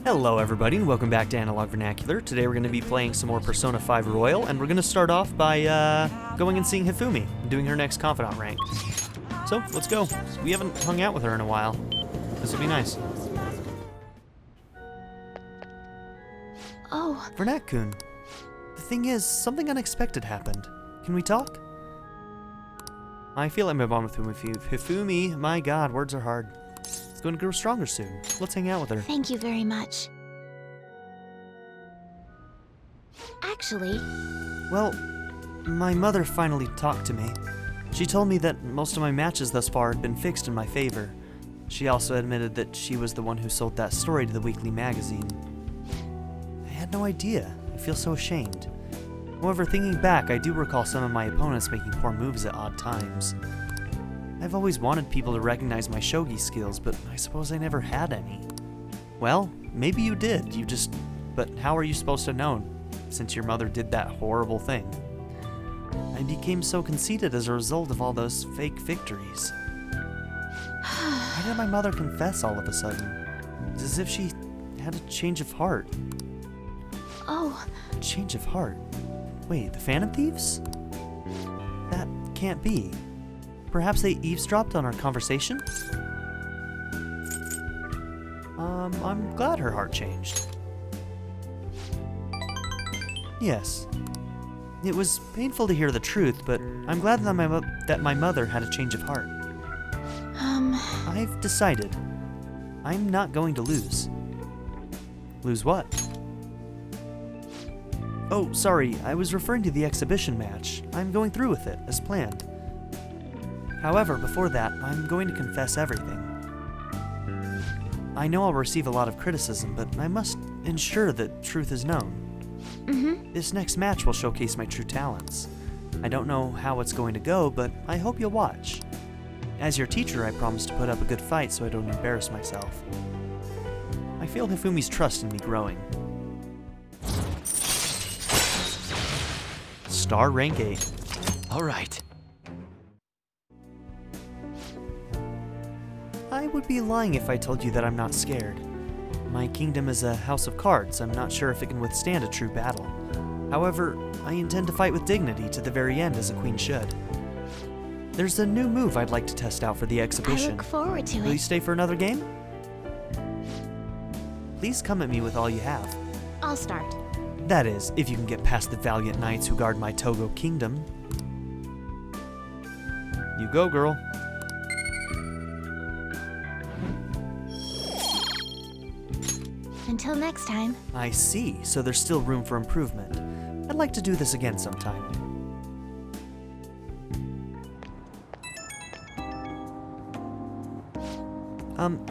Hello everybody, and welcome back to Analog Vernacular. Today we're going to be playing some more Persona 5 Royal, and we're going to start off by going and seeing Hifumi and doing her next Confidant rank. So, let's go. We haven't hung out with her in a while. This will be nice. Oh. Vernac-kun, the thing is, something unexpected happened. Can we talk? I feel like my bond with Hifumi, my god, words are hard. It's going to grow stronger soon. Let's hang out with her. Thank you very much. Actually... Well, my mother finally talked to me. She told me that most of my matches thus far had been fixed in my favor. She also admitted that she was the one who sold that story to the weekly magazine. I had no idea. I feel so ashamed. However, thinking back, I do recall some of my opponents making poor moves at odd times. I've always wanted people to recognize my shogi skills, but I suppose I never had any. Well, maybe you did, but how are you supposed to know, since your mother did that horrible thing? I became so conceited as a result of all those fake victories. Why did my mother confess all of a sudden? It's as if she had a change of heart. Oh. Change of heart? Wait, the Phantom Thieves? That can't be. Perhaps they eavesdropped on our conversation? I'm glad her heart changed. Yes. It was painful to hear the truth, but I'm glad that my mother had a change of heart. I've decided. I'm not going to lose. Lose what? Oh, sorry, I was referring to the exhibition match. I'm going through with it, as planned. However, before that, I'm going to confess everything. I know I'll receive a lot of criticism, but I must ensure that truth is known. This next match will showcase my true talents. I don't know how it's going to go, but I hope you'll watch. As your teacher, I promise to put up a good fight so I don't embarrass myself. I feel Hifumi's trust in me growing. Star rank 8. Alright. I would be lying if I told you that I'm not scared. My kingdom is a house of cards. I'm not sure if it can withstand a true battle. However, I intend to fight with dignity to the very end as a queen should. There's a new move I'd like to test out for the exhibition. I look forward to it. Will you stay for another game? Please come at me with all you have. I'll start. That is, if you can get past the valiant knights who guard my Togo kingdom. You go, girl. Until next time. I see, so there's still room for improvement. I'd like to do this again sometime.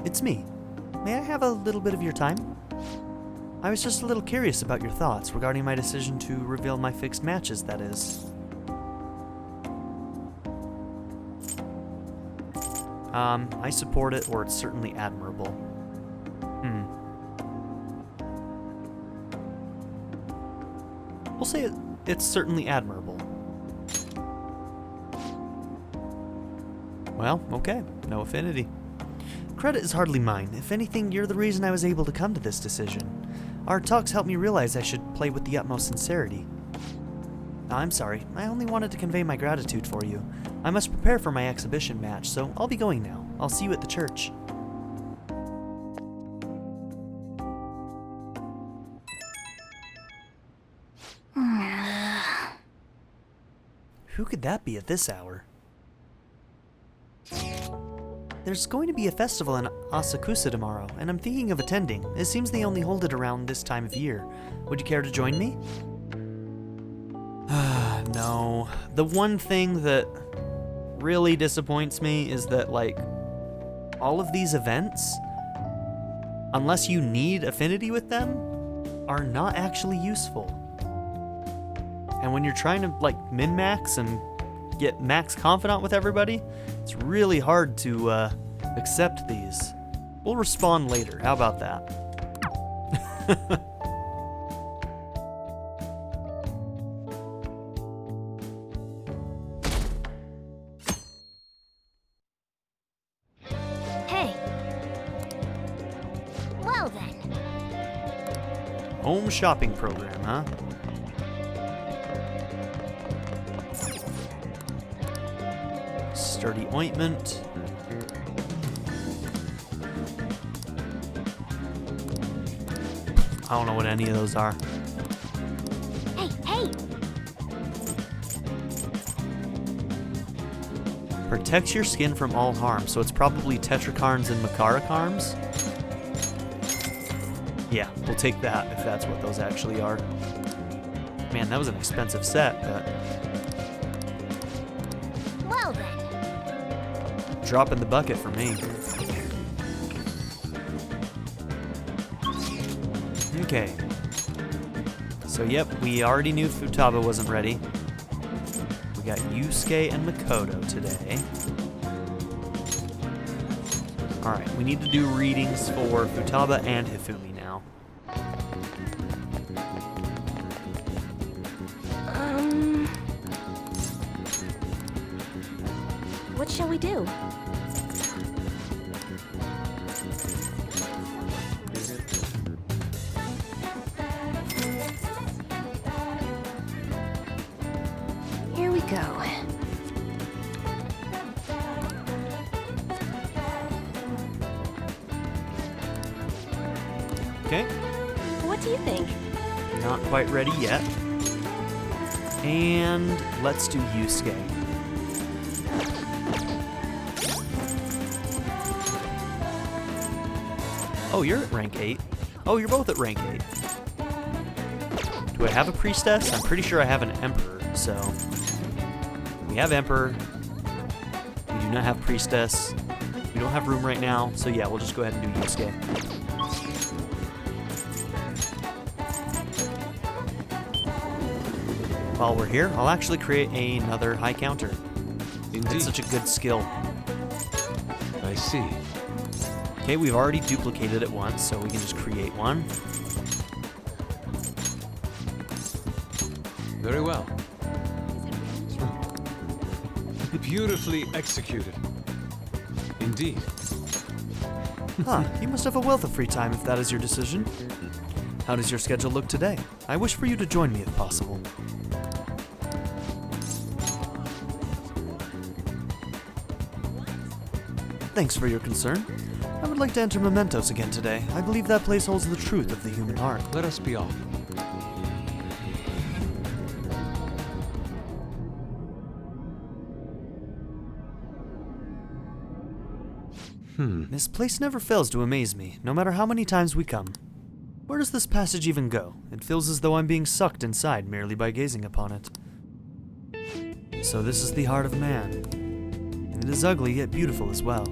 It's me. May I have a little bit of your time? I was just a little curious about your thoughts regarding my decision to reveal my fixed matches, that is. I support it, or it's certainly admirable. We'll say it's certainly admirable. Well, okay, no affinity. Credit is hardly mine. If anything, you're the reason I was able to come to this decision. Our talks helped me realize I should play with the utmost sincerity. I'm sorry, I only wanted to convey my gratitude for you. I must prepare for my exhibition match, so I'll be going now. I'll see you at the church. Who could that be at this hour? There's going to be a festival in Asakusa tomorrow, and I'm thinking of attending. It seems they only hold it around this time of year. Would you care to join me? No. The one thing that really disappoints me is that, like, all of these events, unless you need affinity with them, are not actually useful. And when you're trying to, like, min-max and get max confidant with everybody, it's really hard to accept these. We'll respond later. How about that? Hey. Well then. Home shopping program, huh? Sturdy ointment. I don't know what any of those are. Hey, hey! Protects your skin from all harm, so it's probably tetracarms and macaracarms. Yeah, we'll take that if that's what those actually are. Man, that was an expensive set, but Well then. drop in the bucket for me. Okay. So yep, we already knew Futaba wasn't ready. We got Yusuke and Makoto today. Alright, we need to do readings for Futaba and Hifumi now. What shall we do? Here we go. Okay, What do you think? not quite ready yet. And let's do Yusuke. Oh, you're at rank 8. Oh, you're both at rank 8. Do I have a priestess? I'm pretty sure I have an emperor, so... We have emperor. We do not have priestess. We don't have room right now, so yeah, we'll just go ahead and do Yusuke. While we're here, I'll actually create another high counter. Indeed. It's such a good skill. I see. Okay, we've already duplicated it once, so we can just create one. Very well. Beautifully executed. Indeed. Huh, you must have a wealth of free time if that is your decision. How does your schedule look today? I wish for you to join me if possible. Thanks for your concern. I would like to enter Mementos again today. I believe that place holds the truth of the human heart. Let us be off. This place never fails to amaze me, no matter how many times we come. Where does this passage even go? It feels as though I'm being sucked inside merely by gazing upon it. So this is the heart of man. It is ugly yet beautiful as well.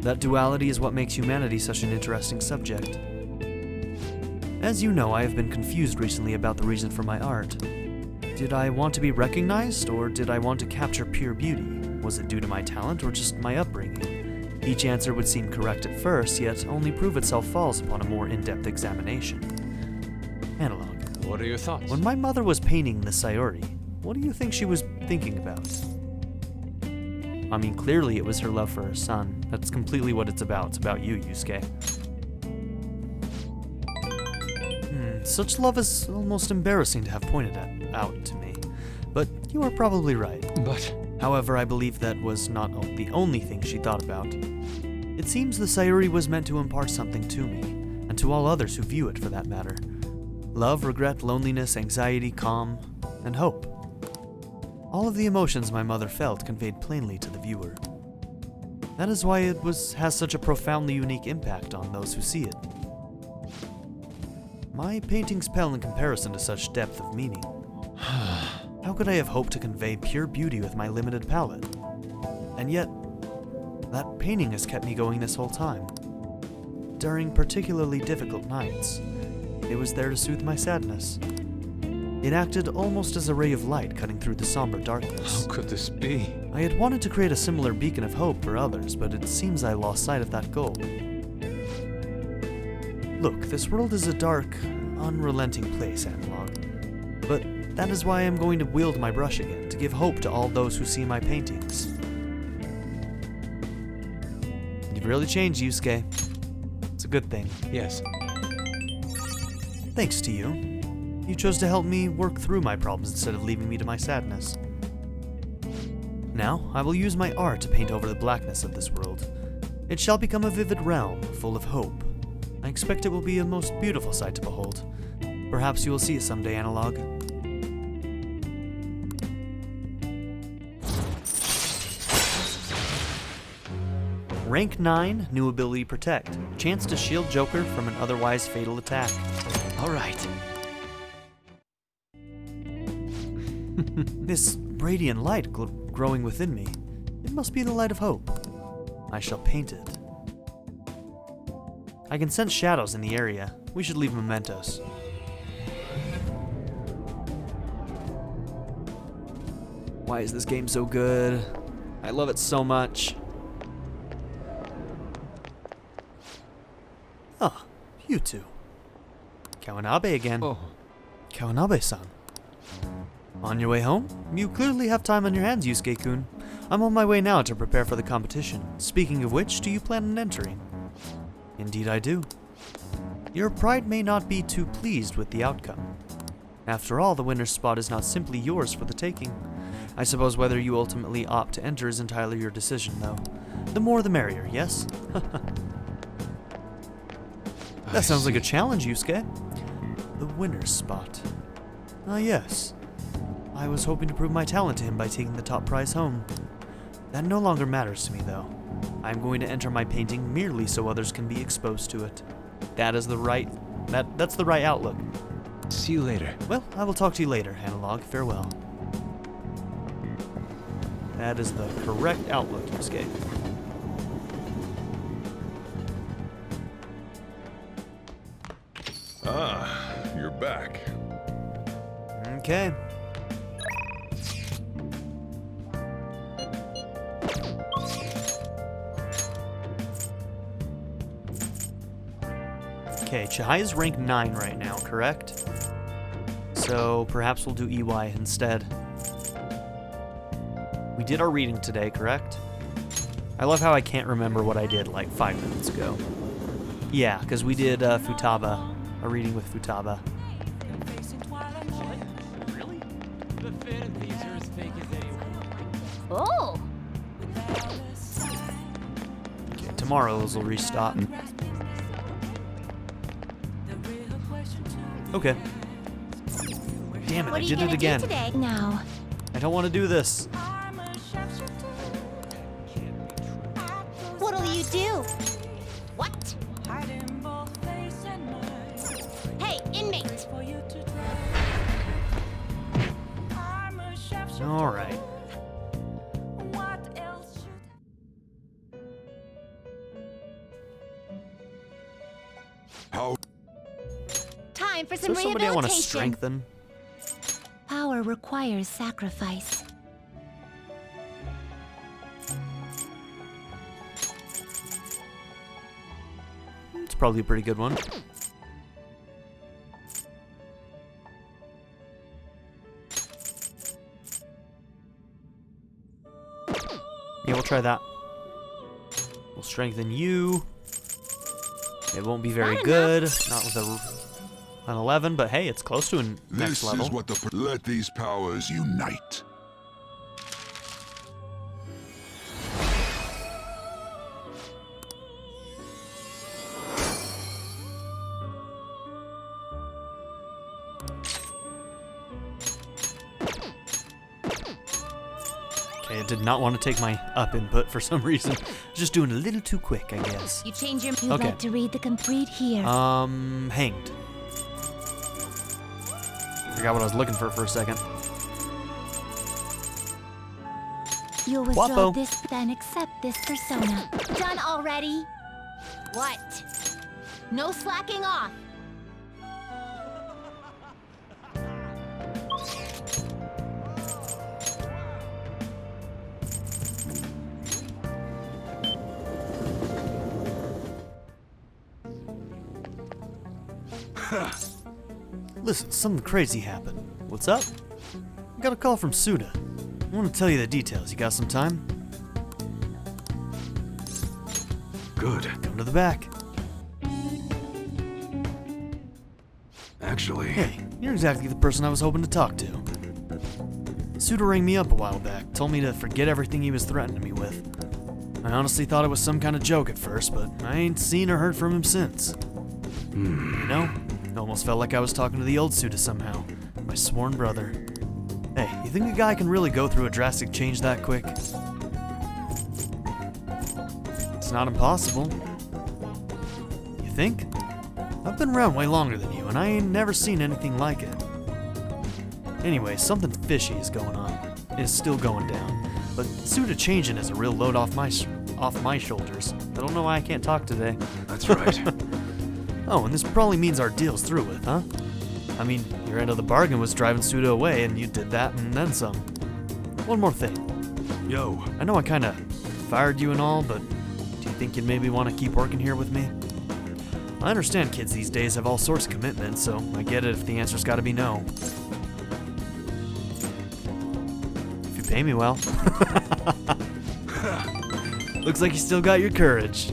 That duality is what makes humanity such an interesting subject. As you know, I have been confused recently about the reason for my art. Did I want to be recognized, or did I want to capture pure beauty? Was it due to my talent, or just my upbringing? Each answer would seem correct at first, yet only prove itself false upon a more in-depth examination. Analog. What are your thoughts? When my mother was painting the Sayuri, what do you think she was thinking about? I mean, clearly it was her love for her son. That's completely what it's about. It's about you, Yusuke. Such love is almost embarrassing to have pointed out to me. But you are probably right. But However, I believe that was not the only thing she thought about. It seems the Sayuri was meant to impart something to me, and to all others who view it for that matter. Love, regret, loneliness, anxiety, calm, and hope. All of the emotions my mother felt conveyed plainly to the viewer. That is why it has such a profoundly unique impact on those who see it. My paintings pale in comparison to such depth of meaning. How could I have hoped to convey pure beauty with my limited palette? And yet, that painting has kept me going this whole time. During particularly difficult nights, it was there to soothe my sadness. It acted almost as a ray of light cutting through the somber darkness. how could this be? I had wanted to create a similar beacon of hope for others, but it seems I lost sight of that goal. Look, this world is a dark, unrelenting place, Analog. But that is why I am going to wield my brush again, to give hope to all those who see my paintings. You've really changed, Yusuke. It's a good thing. Yes. Thanks to you. You chose to help me work through my problems instead of leaving me to my sadness. Now, I will use my art to paint over the blackness of this world. It shall become a vivid realm, full of hope. I expect it will be a most beautiful sight to behold. Perhaps you will see it someday, Analog. Rank 9, new ability Protect. Chance to shield Joker from an otherwise fatal attack. Alright. This radiant light growing within me. It must be the light of hope. I shall paint it. I can sense shadows in the area. We should leave mementos. Why is this game so good? I love it so much. Ah, you two. Kawanabe again. Oh, Kawanabe-san. On your way home? You clearly have time on your hands, Yusuke-kun. I'm on my way now to prepare for the competition. Speaking of which, do you plan on entering? Indeed I do. Your pride may not be too pleased with the outcome. After all, the winner's spot is not simply yours for the taking. I suppose whether you ultimately opt to enter is entirely your decision, though. The more the merrier, yes? That sounds like a challenge, Yusuke. The winner's spot. Ah, yes. I was hoping to prove my talent to him by taking the top prize home. That no longer matters to me, though. I'm going to enter my painting merely so others can be exposed to it. That's the right outlook. see you later. Well, I will talk to you later, Analog. Farewell. That is the correct outlook, Yusuke. Ah, you're back. Okay. Okay, Chihai is rank 9 right now, correct? So perhaps we'll do EY instead. We did our reading today, correct? I love how I can't remember what I did like 5 minutes ago. Yeah, because we did Futaba, a reading with Futaba. Really? The Phantom Thieves are as fake as anyone. Oh! Okay, tomorrow those will restock. Okay. Damn it, What I are you did gonna it again. do today? Now. I don't want to do this. What'll you do? What? Hey, inmate! Alright. How? Time for Is some there somebody I want to rehabilitation. strengthen? Power requires sacrifice. It's probably a pretty good one. Yeah, we'll try that. We'll strengthen you. It won't be very Not good. Not with an 11, but hey, it's close to a next This level. is what let these powers unite. Okay, it did not want to take my up input for some reason. Just doing a little too quick, I guess. You change your. You'd Okay. like to read the complete here. Hanged. Forgot what I was looking for a second. You'll withdraw Wapo. this, then accept this persona. Done already? What? No slacking off. Listen, something crazy happened. What's up? I got a call from Suda. I want to tell you the details. You got some time? Good. Come to the back. Actually, Hey, you're exactly the person I was hoping to talk to. Suda rang me up a while back, told me to forget everything he was threatening me with. I honestly thought it was some kind of joke at first, but I ain't seen or heard from him since. You know, it almost felt like I was talking to the old Suda somehow, my sworn brother. Hey, you think a guy can really go through a drastic change that quick? It's not impossible. You think? I've been around way longer than you, and I ain't never seen anything like it. Anyway, something fishy is going on. It's still going down. But Suda changing is a real load off my shoulders. I don't know why I can't talk today. that's right. Oh, and this probably means our deal's through with, huh? I mean, your end of the bargain was driving Suda away, and you did that and then some. One more thing. Yo, I know I kinda fired you and all, but do you think you'd maybe want to keep working here with me? I understand kids these days have all sorts of commitments, so I get it if the answer's gotta be no. If you pay me well. Looks like you still got your courage.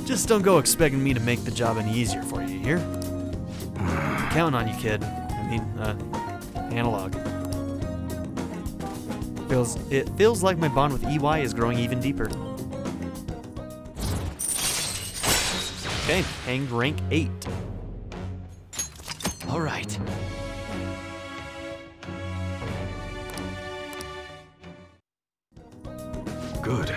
Just don't go expecting me to make the job any easier for you, hear? I'm counting on you, kid. Analog. It feels like my bond with EY is growing even deeper. Okay, hanged rank 8. all right. Good.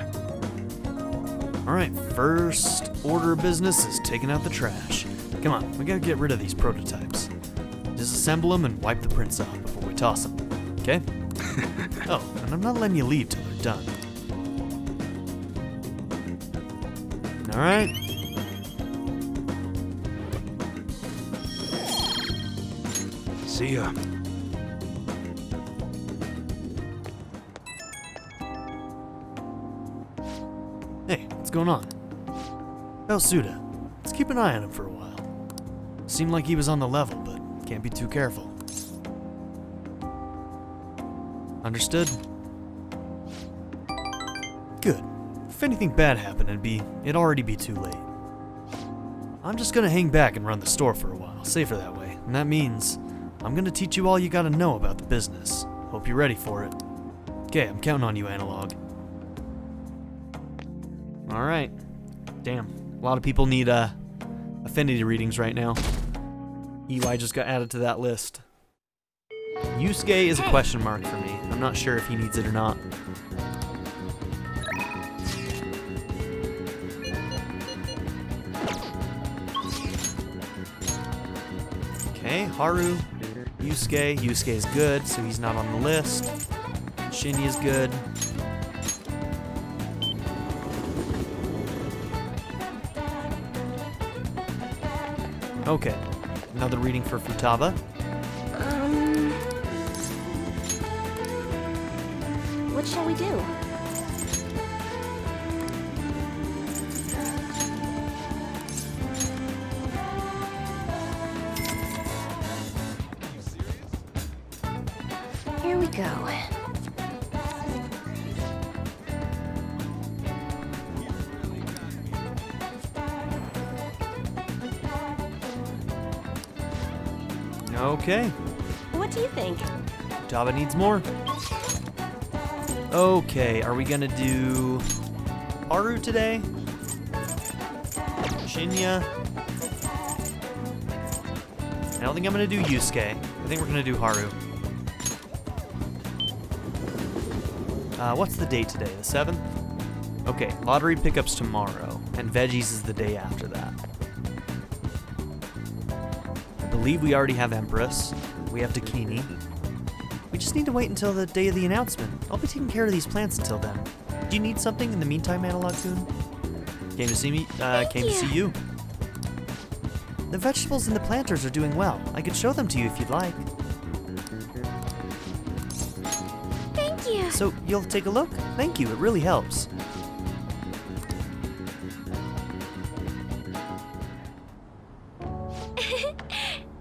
Alright, first order of business is taking out the trash. Come on, we gotta get rid of these prototypes. Disassemble them and wipe the prints off before we toss them, okay? Oh, and I'm not letting you leave till they're done. Alright. See ya. Hey, what's going on? How's Suda? Let's keep an eye on him for a while. Seemed like he was on the level, but can't be too careful. Understood? Good. If anything bad happened, it'd already be too late. I'm just gonna hang back and run the store for a while, safer that way, and that means I'm gonna teach you all you gotta know about the business. Hope you're ready for it. Okay, I'm counting on you, Analog. Alright. Damn. A lot of people need affinity readings right now. EY just got added to that list. Yusuke is a question mark for me. I'm not sure if he needs it or not. Okay, Haru, Yusuke. Yusuke is good, so he's not on the list. Shinji is good. Okay, another reading for Futaba. What shall we do? Here we go. Okay, What do you think? Futaba needs more. Okay, are we gonna do Haru today? Shinya? I don't think I'm gonna do Yusuke. I think we're gonna do Haru. What's the date today? The 7th? Okay, lottery pickups tomorrow, and veggies is the day after that. I believe we already have Empress. We have Dakini. We just need to wait until the day of the announcement. I'll be taking care of these plants until then. Do you need something in the meantime, Analog-kun? Came to see me. Came to see you. The vegetables and the planters are doing well. I could show them to you if you'd like. Thank you. So, you'll take a look? Thank you, it really helps.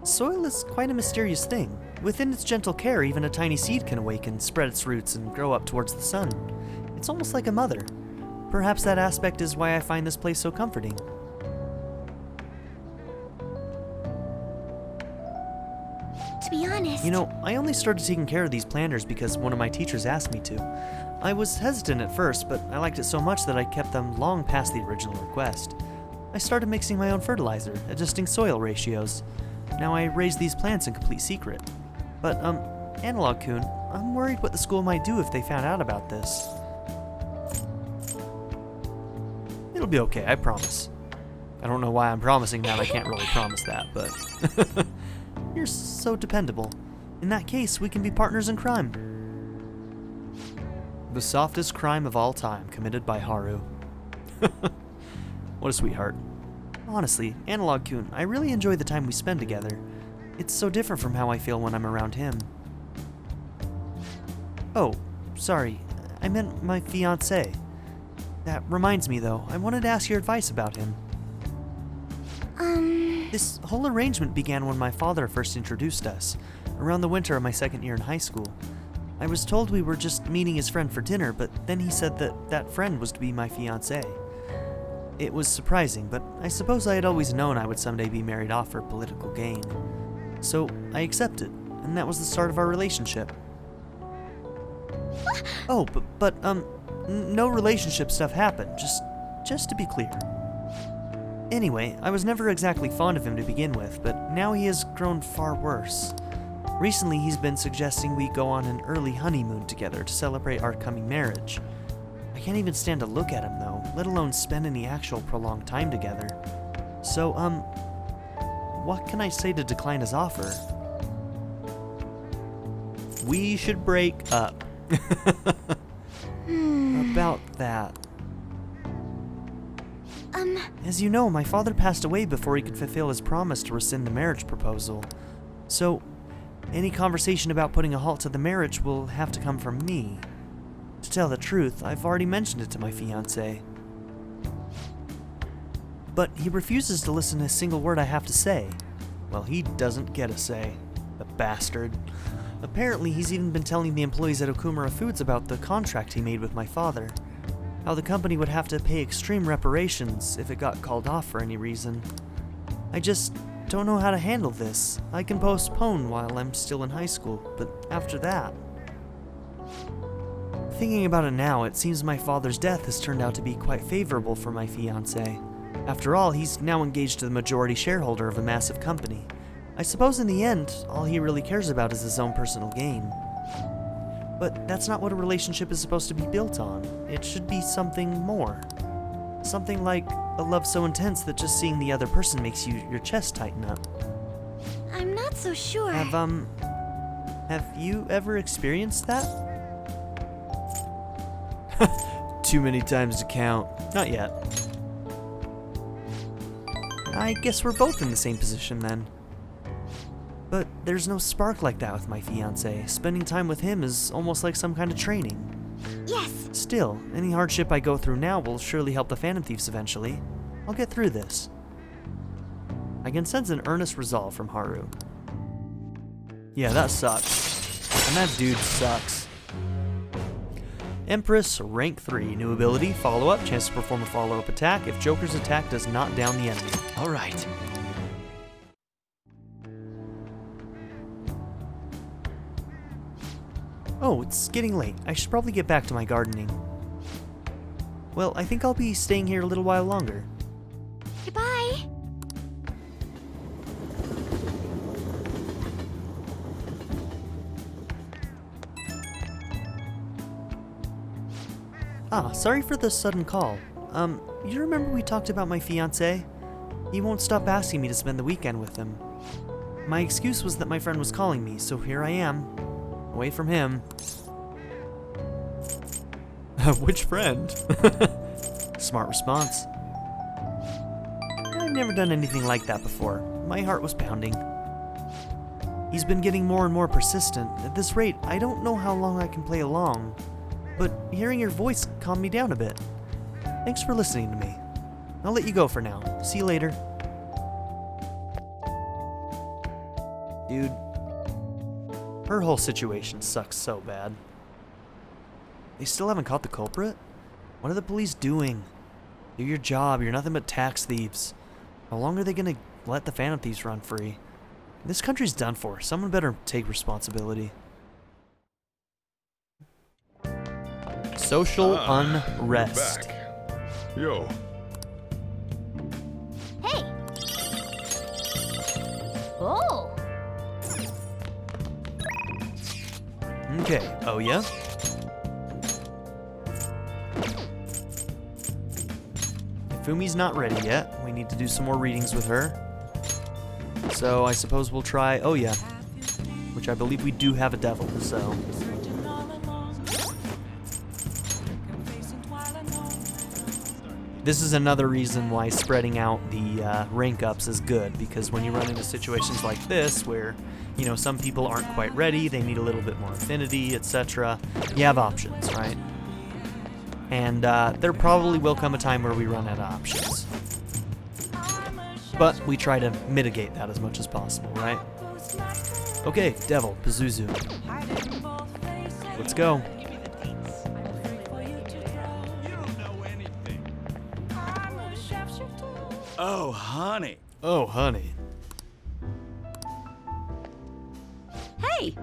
Soil is quite a mysterious thing. Within its gentle care, even a tiny seed can awaken, spread its roots, and grow up towards the sun. It's almost like a mother. Perhaps that aspect is why I find this place so comforting. To be honest... You know, I only started taking care of these planters because one of my teachers asked me to. I was hesitant at first, but I liked it so much that I kept them long past the original request. I started mixing my own fertilizer, adjusting soil ratios. Now I raise these plants in complete secret. But, Analog-kun, I'm worried what the school might do if they found out about this. It'll be okay, I promise. I don't know why I'm promising that, I can't really promise that, but... You're so dependable. In that case, we can be partners in crime. The softest crime of all time, committed by Haru. What a sweetheart. Honestly, Analog-kun, I really enjoy the time we spend together. It's so different from how I feel when I'm around him. Oh, sorry, I meant my fiancé. That reminds me though, I wanted to ask your advice about him. This whole arrangement began when my father first introduced us, around the winter of my second year in high school. I was told we were just meeting his friend for dinner, but then he said that that friend was to be my fiancé. It was surprising, but I suppose I had always known I would someday be married off for political gain. So I accepted, and that was the start of our relationship. Oh, but no relationship stuff happened, just to be clear. Anyway, I was never exactly fond of him to begin with, but now he has grown far worse. Recently, he's been suggesting we go on an early honeymoon together to celebrate our coming marriage. I can't even stand to look at him though, let alone spend any actual prolonged time together. So, what can I say to decline his offer? We should break up. About that. As you know, my father passed away before he could fulfill his promise to rescind the marriage proposal. So, any conversation about putting a halt to the marriage will have to come from me. To tell the truth, I've already mentioned it to my fiancé. But he refuses to listen to a single word I have to say. Well, he doesn't get a say. The bastard. Apparently, he's even been telling the employees at Okumura Foods about the contract he made with my father. How the company would have to pay extreme reparations if it got called off for any reason. I just don't know how to handle this. I can postpone while I'm still in high school, but after that... Thinking about it now, it seems my father's death has turned out to be quite favorable for my fiancé. After all, he's now engaged to the majority shareholder of a massive company. I suppose in the end, all he really cares about is his own personal gain. But that's not what a relationship is supposed to be built on. It should be something more. Something like a love so intense that just seeing the other person makes your chest tighten up. I'm not so sure. Have you ever experienced that? Too many times to count. Not yet. I guess we're both in the same position then. But there's no spark like that with my fiancé. Spending time with him is almost like some kind of training. Yes. Still, any hardship I go through now will surely help the Phantom Thieves eventually. I'll get through this. I can sense an earnest resolve from Haru. Yeah, that sucks. And that dude sucks. Empress, rank 3, new ability, follow-up, chance to perform a follow-up attack if Joker's attack does not down the enemy. Alright. Oh, it's getting late. I should probably get back to my gardening. Well, I think I'll be staying here a little while longer. Goodbye. Sorry for the sudden call. You remember we talked about my fiancé? He won't stop asking me to spend the weekend with him. My excuse was that my friend was calling me, so here I am. Away from him. Which friend? Smart response. I've never done anything like that before. My heart was pounding. He's been getting more and more persistent. At this rate, I don't know how long I can play along. But hearing your voice calmed me down a bit. Thanks for listening to me. I'll let you go for now. See you later. Dude. Her whole situation sucks so bad. They still haven't caught the culprit? What are the police doing? Do your job, you're nothing but tax thieves. How long are they gonna let the Phantom Thieves run free? This country's done for. Someone better take responsibility. Social unrest. Back. Yo. Hey! Oh! Okay, oh yeah? Fumi's not ready yet. We need to do some more readings with her. So I suppose we'll try oh yeah, which I believe we do have a devil, so. This is another reason why spreading out the rank ups is good, because when you run into situations like this where, you know, some people aren't quite ready, they need a little bit more affinity, etc., you have options, right? And there probably will come a time where we run out of options. But we try to mitigate that as much as possible, right? Okay, Devil, Pazuzu. Let's go. Oh, honey. Oh, honey. Hey!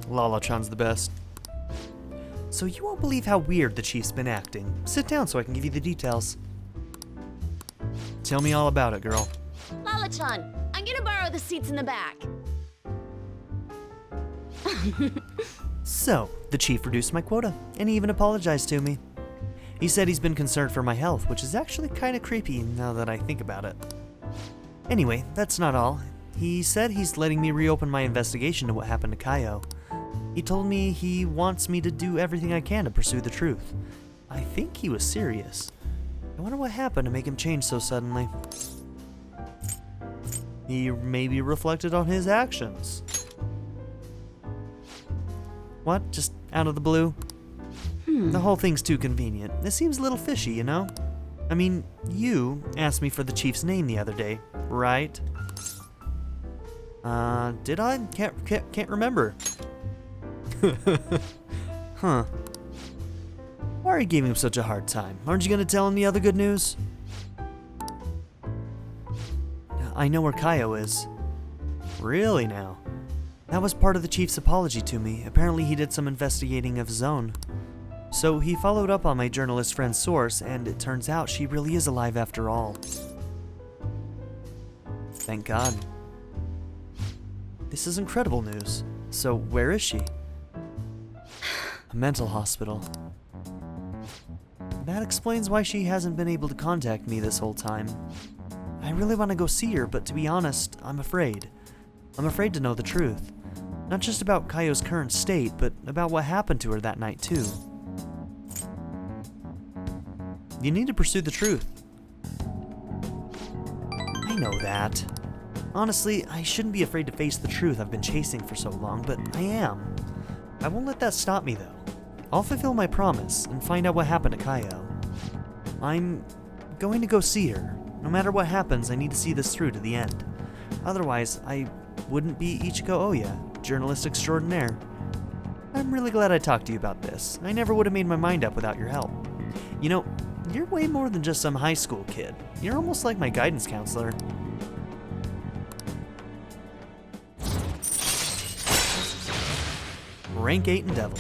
Lala-chan's the best. So you won't believe how weird the chief's been acting. Sit down so I can give you the details. Tell me all about it, girl. Lala-chan, I'm gonna borrow the seats in the back. So, the chief reduced my quota, and he even apologized to me. He said he's been concerned for my health, which is actually kind of creepy now that I think about it. Anyway, that's not all. He said he's letting me reopen my investigation to what happened to Kaio. He told me he wants me to do everything I can to pursue the truth. I think he was serious. I wonder what happened to make him change so suddenly. He maybe reflected on his actions. What? Just out of the blue? The whole thing's too convenient. It seems a little fishy, you know? I mean, you asked me for the chief's name the other day, right? Did I? Can't remember. Huh. Why are you giving him such a hard time? Aren't you gonna tell him the other good news? I know where Kaio is. Really now? That was part of the chief's apology to me. Apparently he did some investigating of his own. So he followed up on my journalist friend's source, and it turns out she really is alive after all. Thank God. This is incredible news. So where is she? A mental hospital. That explains why she hasn't been able to contact me this whole time. I really want to go see her, but to be honest, I'm afraid. I'm afraid to know the truth. Not just about Kaio's current state, but about what happened to her that night too. You need to pursue the truth. I know that. Honestly, I shouldn't be afraid to face the truth I've been chasing for so long, but I am. I won't let that stop me though. I'll fulfill my promise and find out what happened to Kaio. I'm going to go see her. No matter what happens, I need to see this through to the end. Otherwise, I wouldn't be Ichiko Oya, journalist extraordinaire. I'm really glad I talked to you about this. I never would have made my mind up without your help. You know, you're way more than just some high school kid. You're almost like my guidance counselor. Rank 8 and Devil.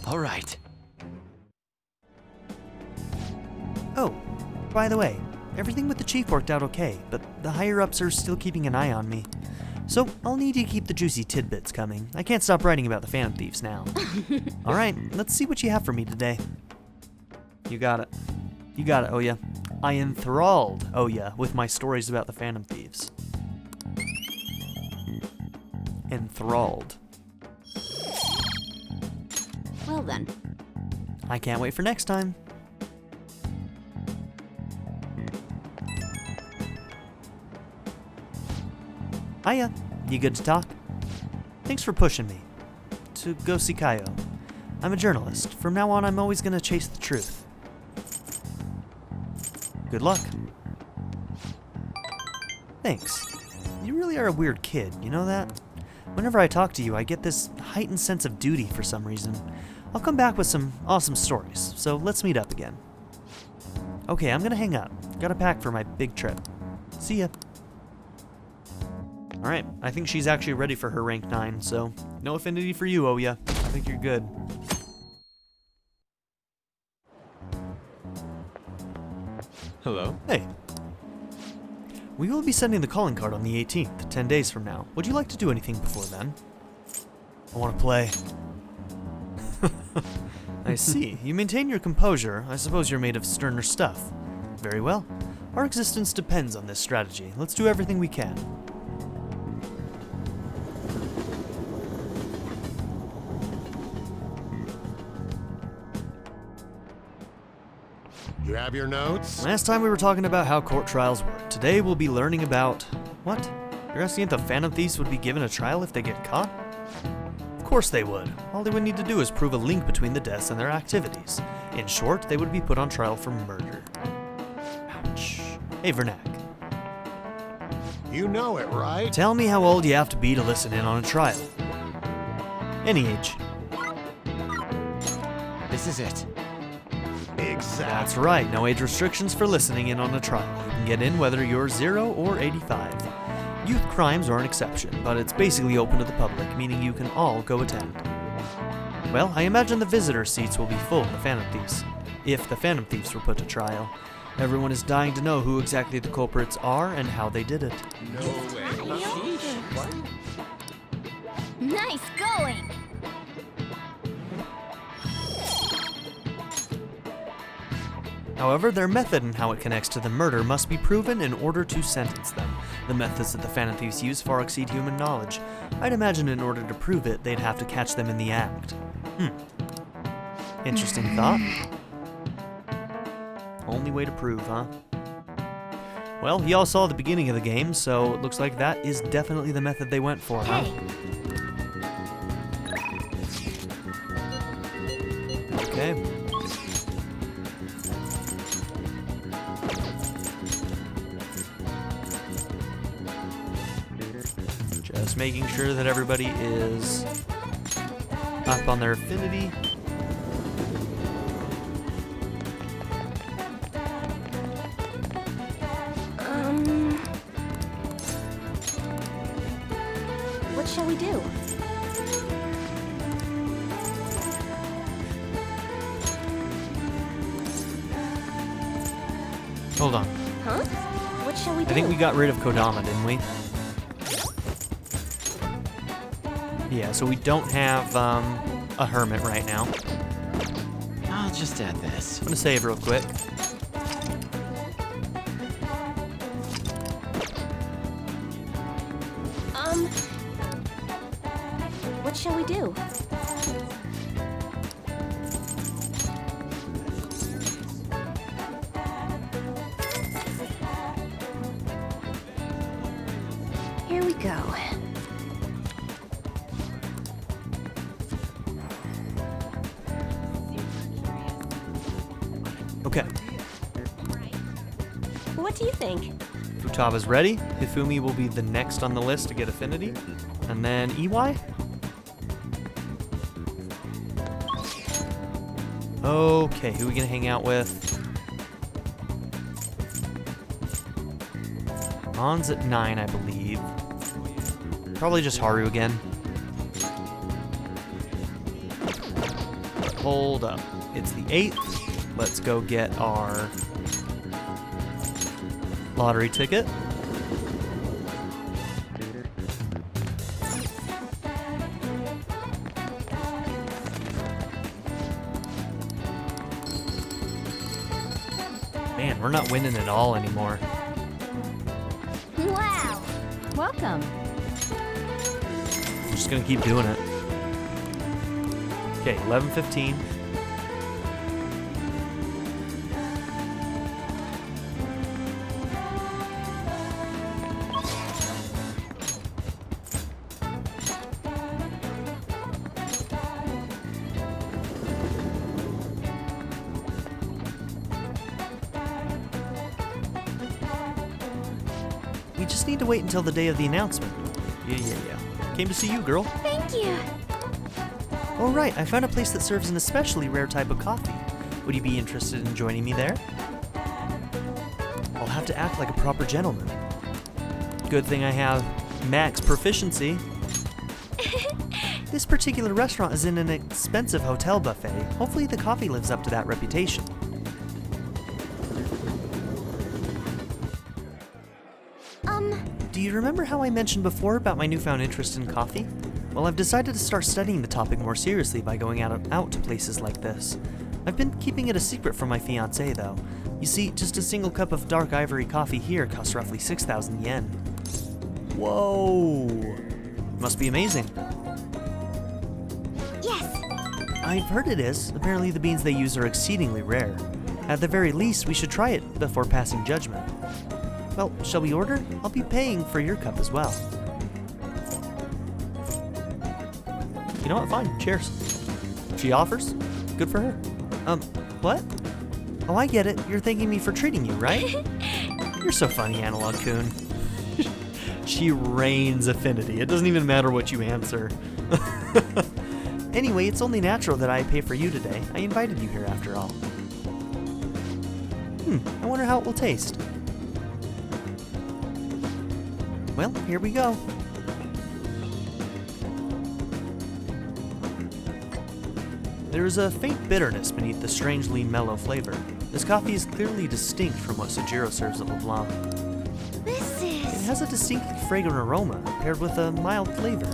All right. Oh, by the way, everything with the chief worked out okay, but the higher-ups are still keeping an eye on me. So I'll need you to keep the juicy tidbits coming. I can't stop writing about the Phantom Thieves now. Alright, let's see what you have for me today. You got it. You got it, Oya. I enthralled Oya with my stories about the Phantom Thieves. Enthralled. Well then. I can't wait for next time. Hiya, you good to talk? Thanks for pushing me to go see Kaio. I'm a journalist. From now on, I'm always gonna chase the truth. Good luck. Thanks. You really are a weird kid, you know that? Whenever I talk to you, I get this heightened sense of duty for some reason. I'll come back with some awesome stories, so let's meet up again. Okay, I'm gonna hang up. Gotta pack for my big trip. See ya. Alright, I think she's actually ready for her rank 9, so no affinity for you, Ouya. I think you're good. Hello? Hey. We will be sending the calling card on the 18th, 10 days from now. Would you like to do anything before then? I want to play. I see. You maintain your composure. I suppose you're made of sterner stuff. Very well. Our existence depends on this strategy. Let's do everything we can. You have your notes? Last time we were talking about how court trials work. Today we'll be learning about... What? You're asking if the Phantom Thieves would be given a trial if they get caught? Of course they would. All they would need to do is prove a link between the deaths and their activities. In short, they would be put on trial for murder. Ouch. Hey, Vernak. You know it, right? Tell me how old you have to be to listen in on a trial. Any age. This is it. Exactly. That's right, no age restrictions for listening in on a trial. You can get in whether you're 0 or 85. Youth crimes are an exception, but it's basically open to the public, meaning you can all go attend. Well, I imagine the visitor seats will be full in the Phantom Thieves, if the Phantom Thieves were put to trial. Everyone is dying to know who exactly the culprits are and how they did it. Nice going! However, their method and how it connects to the murder must be proven in order to sentence them. The methods that the Phantom Thieves use far exceed human knowledge. I'd imagine in order to prove it, they'd have to catch them in the act. Interesting thought. Only way to prove, huh? Well, y'all saw the beginning of the game, so it looks like that is definitely the method they went for, huh? Okay. Just making sure that everybody is up on their affinity. What shall we do? Hold on. Huh? What shall we do? I think we got rid of Kodama, didn't we? Yeah, so we don't have a hermit right now. I'll just add this. I'm gonna save real quick. What shall we do? Here we go. Okay, What do you think? Futaba's ready. Hifumi will be the next on the list to get affinity. And then EY? Okay, who are we gonna hang out with? On's at 9, I believe. Probably just Haru again. But hold up. It's the 8th. Let's go get our lottery ticket. Man, we're not winning at all anymore. Wow! Welcome. I'm just gonna keep doing it. Okay, 11:15. We just need to wait until the day of the announcement. Yeah. Came to see you, girl. Thank you. Oh, right, I found a place that serves an especially rare type of coffee. Would you be interested in joining me there? I'll have to act like a proper gentleman. Good thing I have max proficiency. This particular restaurant is in an expensive hotel buffet. Hopefully the coffee lives up to that reputation. Do you remember how I mentioned before about my newfound interest in coffee? Well, I've decided to start studying the topic more seriously by going out to places like this. I've been keeping it a secret from my fiancée, though. You see, just a single cup of dark ivory coffee here costs roughly 6,000 yen. Whoa! Must be amazing. Yes. I've heard it is. Apparently the beans they use are exceedingly rare. At the very least, we should try it before passing judgment. Well, shall we order? I'll be paying for your cup as well. You know what? Fine. Cheers. She offers? Good for her. What? Oh, I get it. You're thanking me for treating you, right? You're so funny, Analog-kun. She reigns affinity. It doesn't even matter what you answer. Anyway, it's only natural that I pay for you today. I invited you here after all. I wonder how it will taste. Well, here we go. There is a faint bitterness beneath the strangely mellow flavor. This coffee is clearly distinct from what Sojiro serves at LeBlanc. It has a distinctly fragrant aroma, paired with a mild flavor.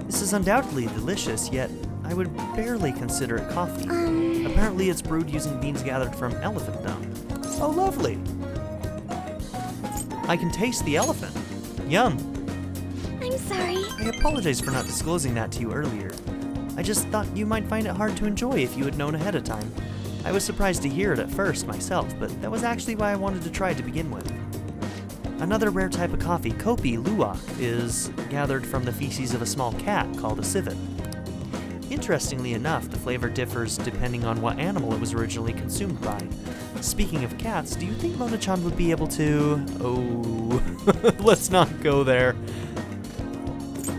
This is undoubtedly delicious, yet I would barely consider it coffee. Apparently it's brewed using beans gathered from elephant dung. Oh, lovely! I can taste the elephant. Yum! I'm sorry. I apologize for not disclosing that to you earlier. I just thought you might find it hard to enjoy if you had known ahead of time. I was surprised to hear it at first myself, but that was actually why I wanted to try to begin with. Another rare type of coffee, Kopi Luwak, is gathered from the feces of a small cat called a civet. Interestingly enough, the flavor differs depending on what animal it was originally consumed by. Speaking of cats, do you think Mona-chan would be able to... Oh, let's not go there.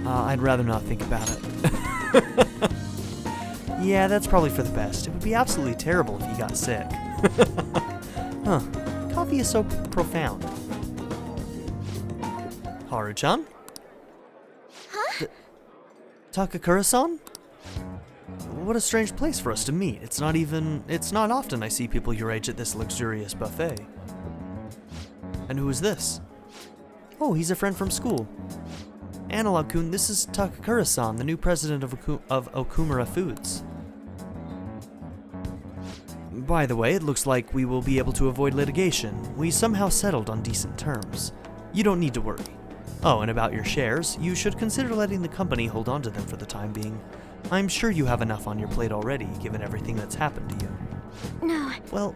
I'd rather not think about it. Yeah, that's probably for the best. It would be absolutely terrible if he got sick. Huh. Coffee is so profound. Haru-chan? Huh? Takakura-san? What a strange place for us to meet. It's not often I see people your age at this luxurious buffet. And who is this? Oh, he's a friend from school. Analog-kun, this is Takakura-san, the new president of Okumura Foods. By the way, it looks like we will be able to avoid litigation. We somehow settled on decent terms. You don't need to worry. Oh, and about your shares, you should consider letting the company hold on to them for the time being. I'm sure you have enough on your plate already, given everything that's happened to you. No. Well,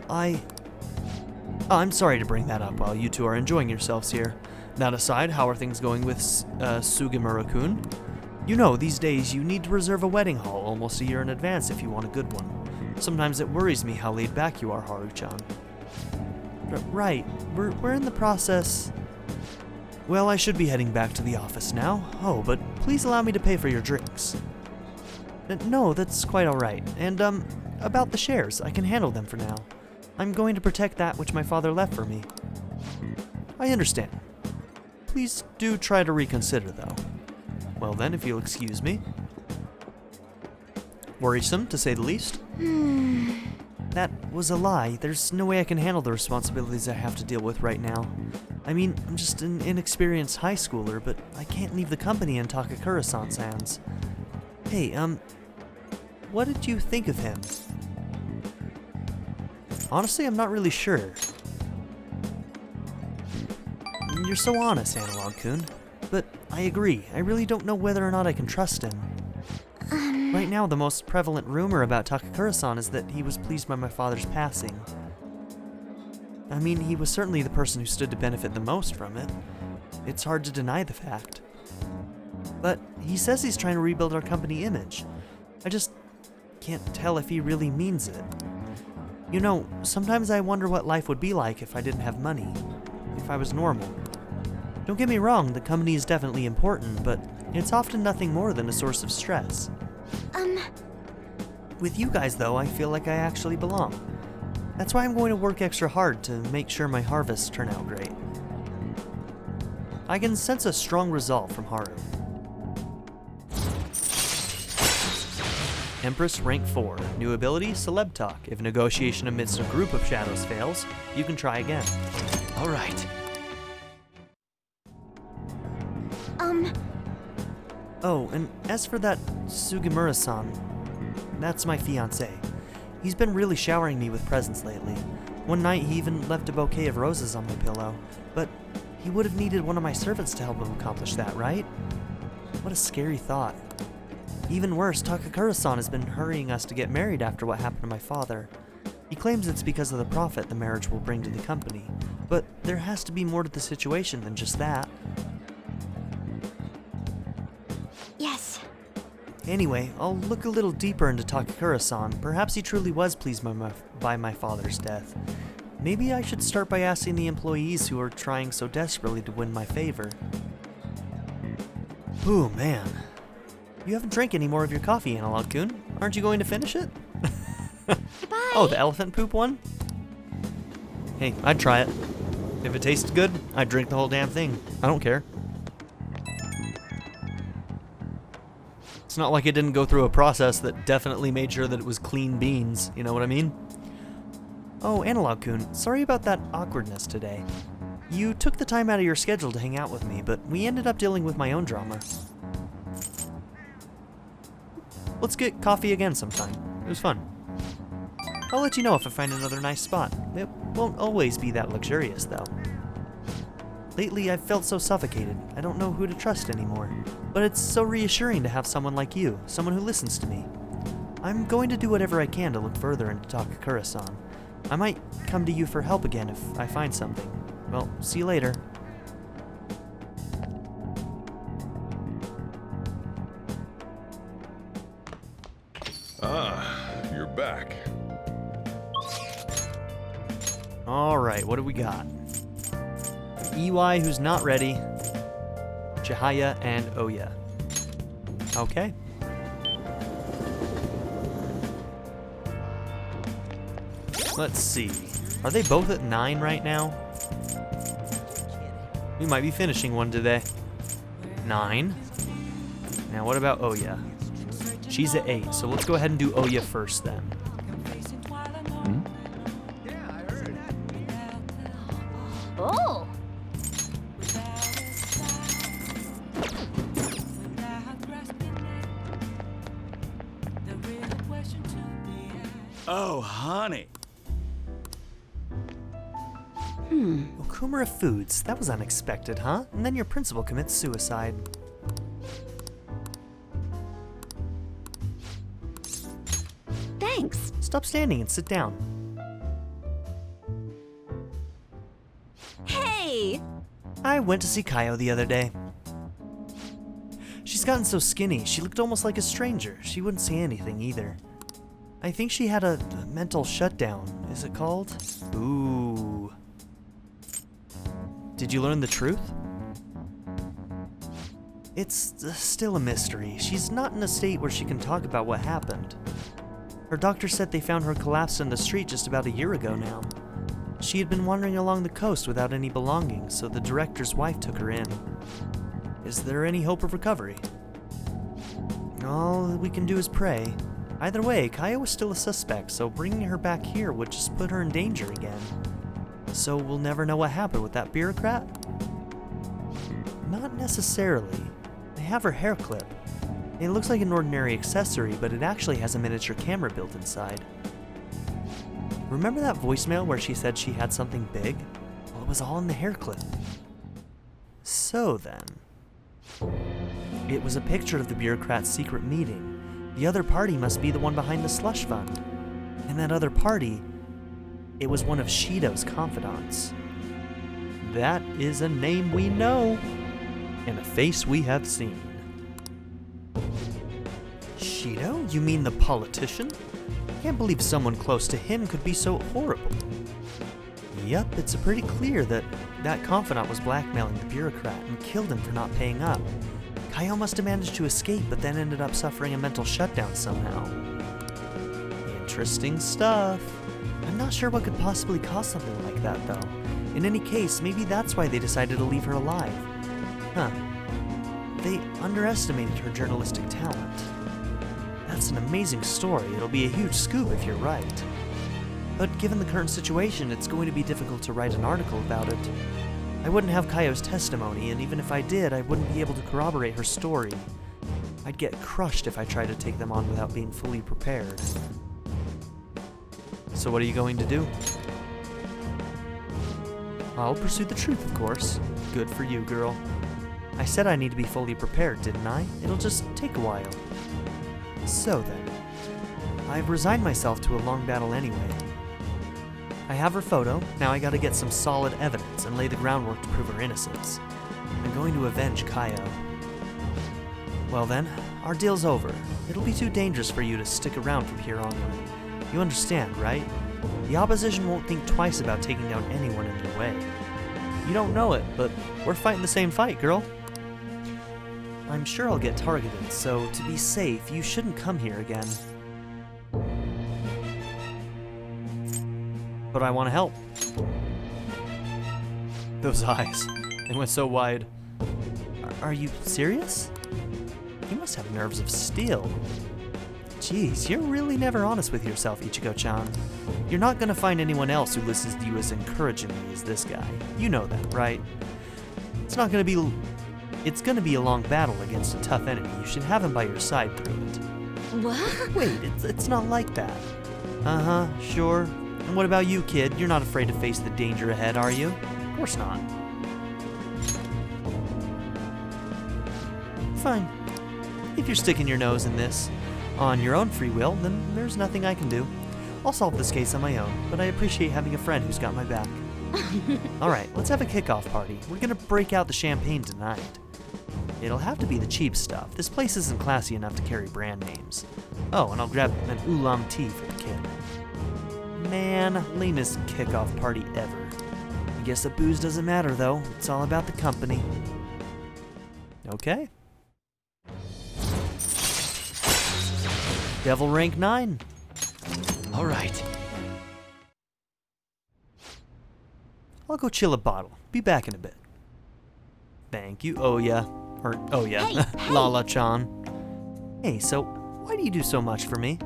I'm sorry to bring that up while you two are enjoying yourselves here. That aside, how are things going with Sugimura-kun? You know, these days you need to reserve a wedding hall almost a year in advance if you want a good one. Sometimes it worries me how laid back you are, Haru-chan. Right, we're in the process... Well, I should be heading back to the office now. Oh, but please allow me to pay for your drinks. No, that's quite alright. And, about the shares, I can handle them for now. I'm going to protect that which my father left for me. I understand. Please do try to reconsider, though. Well then, if you'll excuse me. Worrisome, to say the least. That was a lie. There's no way I can handle the responsibilities I have to deal with right now. I mean, I'm just an inexperienced high schooler, but I can't leave the company in Takakura-san's hands. Hey, what did you think of him? Honestly, I'm not really sure. You're so honest, Analog-kun. But I agree, I really don't know whether or not I can trust him. Right now, the most prevalent rumor about Takakura-san is that he was pleased by my father's passing. I mean, he was certainly the person who stood to benefit the most from it. It's hard to deny the fact. But he says he's trying to rebuild our company image. I just can't tell if he really means it. You know, sometimes I wonder what life would be like if I didn't have money, if I was normal. Don't get me wrong, the company is definitely important, but it's often nothing more than a source of stress. With you guys, though, I feel like I actually belong. That's why I'm going to work extra hard to make sure my harvests turn out great. I can sense a strong resolve from Haru. Empress rank 4. New ability, Celeb Talk. If negotiation amidst a group of shadows fails, you can try again. All right. Oh, and as for that Sugimura-san, that's my fiancé. He's been really showering me with presents lately. One night he even left a bouquet of roses on my pillow, but he would have needed one of my servants to help him accomplish that, right? What a scary thought. Even worse, Takakura-san has been hurrying us to get married after what happened to my father. He claims it's because of the profit the marriage will bring to the company, but there has to be more to the situation than just that. Yes. Anyway, I'll look a little deeper into Takakura-san. Perhaps he truly was pleased by my father's death. Maybe I should start by asking the employees who are trying so desperately to win my favor. Ooh, man. You haven't drank any more of your coffee, Analog-kun. Aren't you going to finish it? Goodbye. Oh, the elephant poop one? Hey, I'd try it. If it tasted good, I'd drink the whole damn thing. I don't care. It's not like it didn't go through a process that definitely made sure that it was clean beans, you know what I mean? Oh, Analog-kun, sorry about that awkwardness today. You took the time out of your schedule to hang out with me, but we ended up dealing with my own drama. Let's get coffee again sometime. It was fun. I'll let you know if I find another nice spot. It won't always be that luxurious, though. Lately, I've felt so suffocated. I don't know who to trust anymore. But it's so reassuring to have someone like you, someone who listens to me. I'm going to do whatever I can to look further into Takakura-san. I might come to you for help again if I find something. Well, see you later. You're back. Alright, what do we got? EY, who's not ready. Chihaya and Oya. Okay. Let's see. Are they both at 9 right now? We might be finishing one today. 9. Now what about Oya? She's at 8, so let's go ahead and do Oya first then. Oh. Oh, honey. Okumura Foods. That was unexpected, huh? And then your principal commits suicide. Thanks. Stop standing and sit down. Hey. I went to see Kaio the other day. She's gotten so skinny, she looked almost like a stranger. She wouldn't say anything either. I think she had a mental shutdown, is it called? Ooh. Did you learn the truth? It's still a mystery. She's not in a state where she can talk about what happened. Her doctor said they found her collapsed in the street just about a year ago now. She had been wandering along the coast without any belongings, so the director's wife took her in. Is there any hope of recovery? All we can do is pray. Either way, Kaio was still a suspect, so bringing her back here would just put her in danger again. So we'll never know what happened with that bureaucrat? Not necessarily. They have her hair clip. It looks like an ordinary accessory, but it actually has a miniature camera built inside. Remember that voicemail where she said she had something big? Well, it was all in the hair clip. So then, it was a picture of the bureaucrat's secret meeting. The other party must be the one behind the slush fund. And that other party, it was one of Shido's confidants. That is a name we know, and a face we have seen. Shido? You mean the politician? Can't believe someone close to him could be so horrible. Yep, it's pretty clear that that confidant was blackmailing the bureaucrat and killed him for not paying up. Kaio must have managed to escape, but then ended up suffering a mental shutdown somehow. Interesting stuff. I'm not sure what could possibly cause something like that, though. In any case, maybe that's why they decided to leave her alive. Huh. They underestimated her journalistic talent. That's an amazing story. It'll be a huge scoop if you're right. But given the current situation, it's going to be difficult to write an article about it. I wouldn't have Kaio's testimony, and even if I did, I wouldn't be able to corroborate her story. I'd get crushed if I tried to take them on without being fully prepared. So what are you going to do? I'll pursue the truth, of course. Good for you, girl. I said I need to be fully prepared, didn't I? It'll just take a while. So then, I've resigned myself to a long battle anyway. I have her photo, now I gotta get some solid evidence and lay the groundwork to prove her innocence. I'm going to avenge Kaio. Well then, our deal's over. It'll be too dangerous for you to stick around from here onward. You understand, right? The opposition won't think twice about taking down anyone in their way. You don't know it, but we're fighting the same fight, girl. I'm sure I'll get targeted, so to be safe, you shouldn't come here again. But I want to help. Those eyes, they went so wide. Are you serious? You must have nerves of steel. Jeez, you're really never honest with yourself, Ichigo-chan. You're not gonna find anyone else who listens to you as encouragingly as this guy. You know that, right? It's gonna be a long battle against a tough enemy. You should have him by your side through it. What? Wait, it's not like that. Uh-huh, sure. And what about you, kid? You're not afraid to face the danger ahead, are you? Of course not. Fine. If you're sticking your nose in this on your own free will, then there's nothing I can do. I'll solve this case on my own, but I appreciate having a friend who's got my back. Alright, let's have a kickoff party. We're gonna break out the champagne tonight. It'll have to be the cheap stuff. This place isn't classy enough to carry brand names. Oh, and I'll grab an oolong tea for the kid. Man, lamest kickoff party ever. I guess the booze doesn't matter though. It's all about the company. Okay. Devil rank 9. All right. I'll go chill a bottle. Be back in a bit. Thank you, Oya. Or Oya. Hey. Lala-chan. Hey, so why do you do so much for me?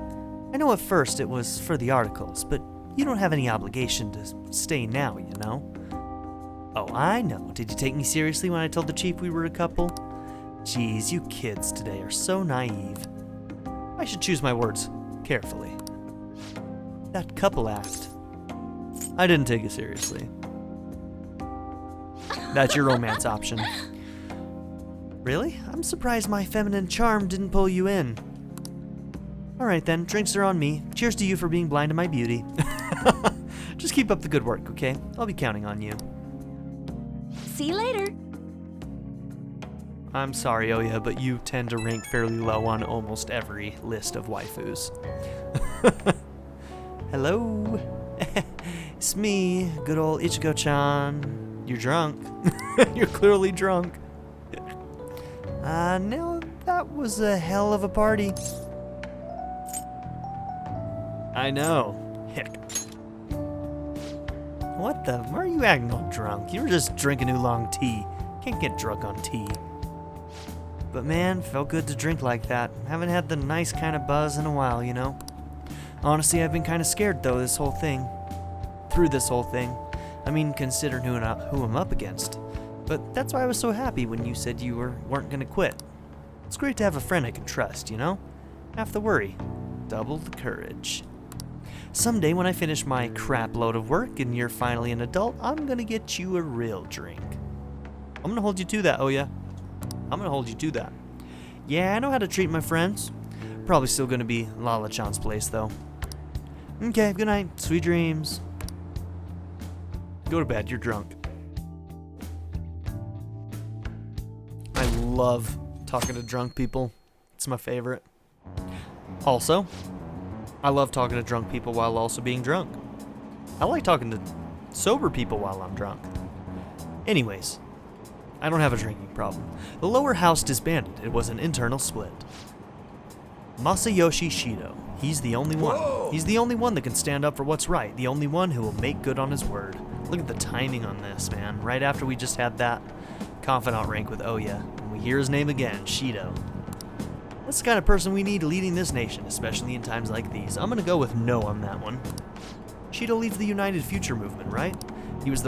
I know at first it was for the articles, but you don't have any obligation to stay now, you know? Oh, I know. Did you take me seriously when I told the chief we were a couple? Jeez, you kids today are so naive. I should choose my words carefully. That couple act. I didn't take it seriously. That's your romance option. Really? I'm surprised my feminine charm didn't pull you in. Alright then, drinks are on me. Cheers to you for being blind to my beauty. Just keep up the good work, okay? I'll be counting on you. See you later. I'm sorry, Oya, but you tend to rank fairly low on almost every list of waifus. Hello? It's me, good old Ichigo-chan. You're drunk. You're clearly drunk. No, that was a hell of a party. I know. Heck. What the? Why are you acting all drunk? You were just drinking oolong tea. Can't get drunk on tea. But man, felt good to drink like that. Haven't had the nice kind of buzz in a while, you know? Honestly, I've been kind of scared though, through this whole thing. I mean, considering who I'm up against. But that's why I was so happy when you said you weren't gonna quit. It's great to have a friend I can trust, you know? Half the worry, double the courage. Someday when I finish my crap load of work and you're finally an adult, I'm gonna get you a real drink. I'm gonna hold you to that, Oya. I'm gonna hold you to that. Yeah, I know how to treat my friends. Probably still gonna be Lala-chan's place, though. Okay, good night. Sweet dreams. Go to bed, you're drunk. I love talking to drunk people. It's my favorite. Also, I love talking to drunk people while also being drunk. I like talking to sober people while I'm drunk. Anyways, I don't have a drinking problem. The lower house disbanded. It was an internal split. Masayoshi Shido. He's the only one. Whoa. He's the only one that can stand up for what's right. The only one who will make good on his word. Look at the timing on this, man. Right after we just had that confidant rank with Oya, and we hear his name again, Shido. That's the kind of person we need leading this nation, especially in times like these. I'm gonna go with no on that one. Shido leads the United Future movement, right? He was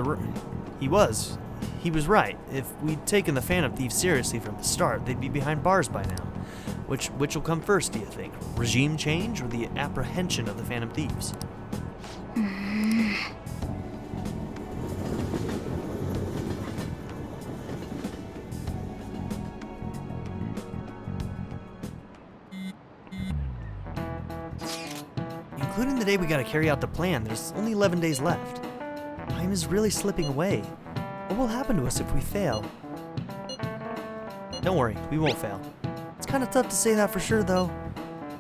right. If we'd taken the Phantom Thieves seriously from the start, they'd be behind bars by now. Which will come first, do you think? Regime change or the apprehension of the Phantom Thieves? Including the day we gotta carry out the plan, there's only 11 days left. Time is really slipping away. What will happen to us if we fail? Don't worry, we won't fail. It's kinda tough to say that for sure though.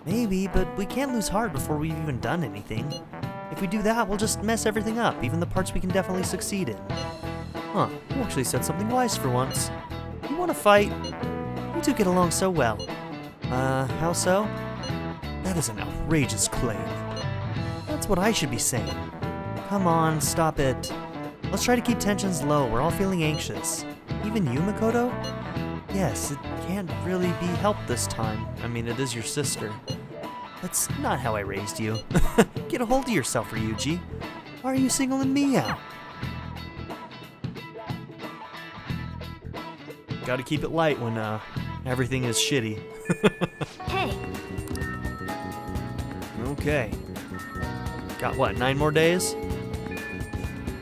Maybe, but we can't lose heart before we've even done anything. If we do that, we'll just mess everything up, even the parts we can definitely succeed in. Huh, you actually said something wise for once. You wanna fight? You two get along so well. How so? That is an outrageous claim. That's what I should be saying. Come on, stop it. Let's try to keep tensions low, we're all feeling anxious. Even you, Makoto? Yes, it can't really be helped this time. I mean, it is your sister. That's not how I raised you. Get a hold of yourself, Ryuji. Why are you singling me out? Gotta keep it light when, everything is shitty. Hey, Okay. Got what, 9 more days?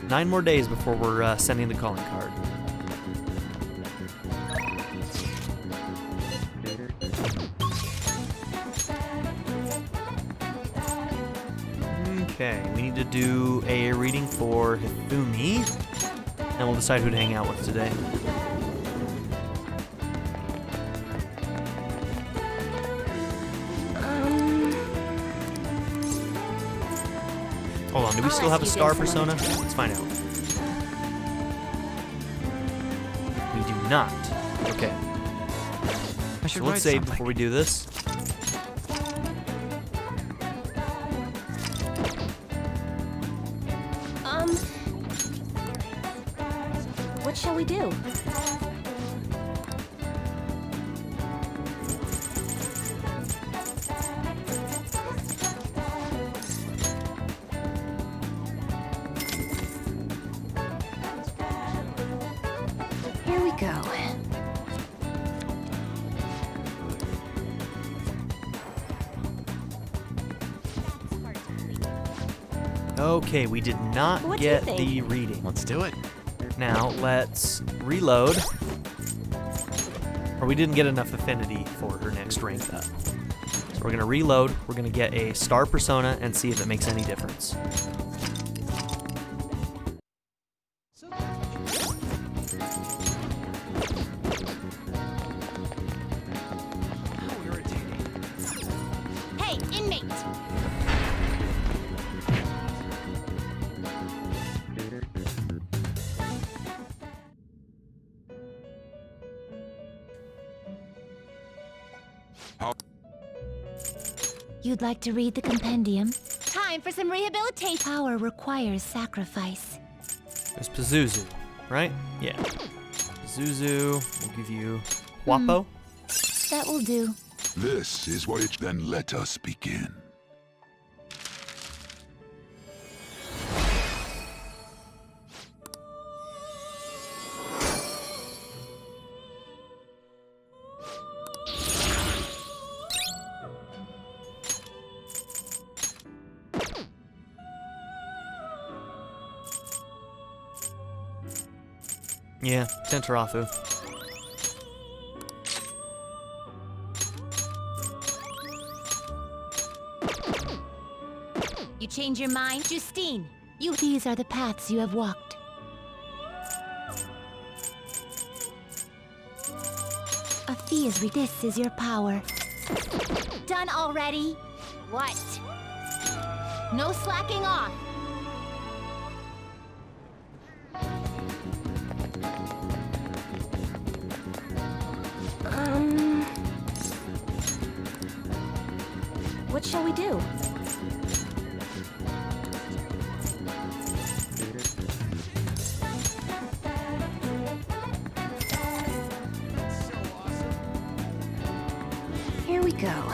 9 more days before we're sending the calling card. Okay, we need to do a reading for Hifumi, and we'll decide who to hang out with today. Hold on, do we still have a star persona? Let's find out. We do not. Okay. So let's save before we do this. what shall we do? Here we go. Okay, we did not What do you get think? the reading. Let's do it. Now, let's reload. Or we didn't get enough affinity for her next rank up. So we're gonna reload, we're gonna get a star persona and see if it makes any difference. Hey, inmate! You'd like to read the compendium? Time for some rehabilitation. Power requires sacrifice. There's Pazuzu, right? Yeah. Pazuzu, we'll give you Wapo. That will do. This is what it then let us begin. Yeah, Tentarafu. You change your mind, Justine. These are the paths you have walked. A fee is this is your power. Done already? What? No slacking off. What shall we do? we go.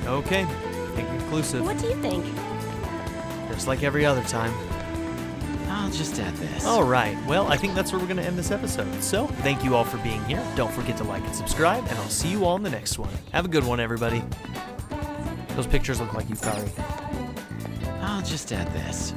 Okay, inconclusive. What do you think? Just like every other time. I'll just add this. Alright, well, I think that's where we're going to end this episode. So, thank you all for being here. Don't forget to like and subscribe, and I'll see you all in the next one. Have a good one, everybody. Those pictures look like Yukari. I'll just add this.